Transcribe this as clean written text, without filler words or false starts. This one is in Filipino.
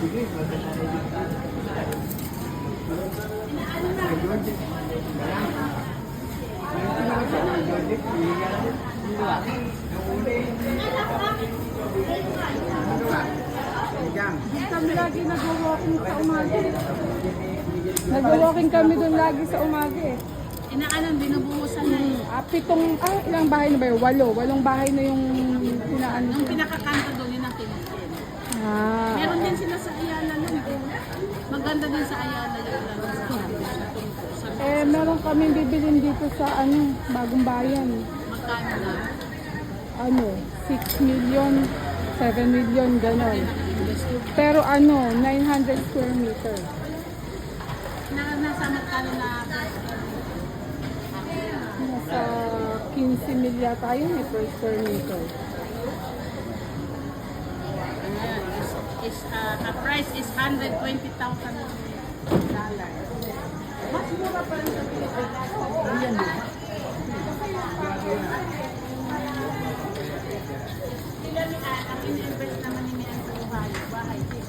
Kami lagi nag-walking sa umaga. Nag-walking kami doon lagi sa umaga eh. Inaanan, binubuhusan na Ilang bahay na ba yun? Walong bahay na yung inaan. Nung pinakakanto doon, yun ang tinitin. Meron din sila sa Ayala nun. Maganda din sa Ayala yung Meron kami bibilin dito sa Bagong Bayan. magkano na? 6 million, 7 million, ganon. Pero 900 square meter. Nasa magkano na Nasa 15 mil yata yun per square meter. The price is $120,000. Mas mura pa rin sa Pilipinas. Ayan din. Sila ang in-invest naman ni Mian sa bahay.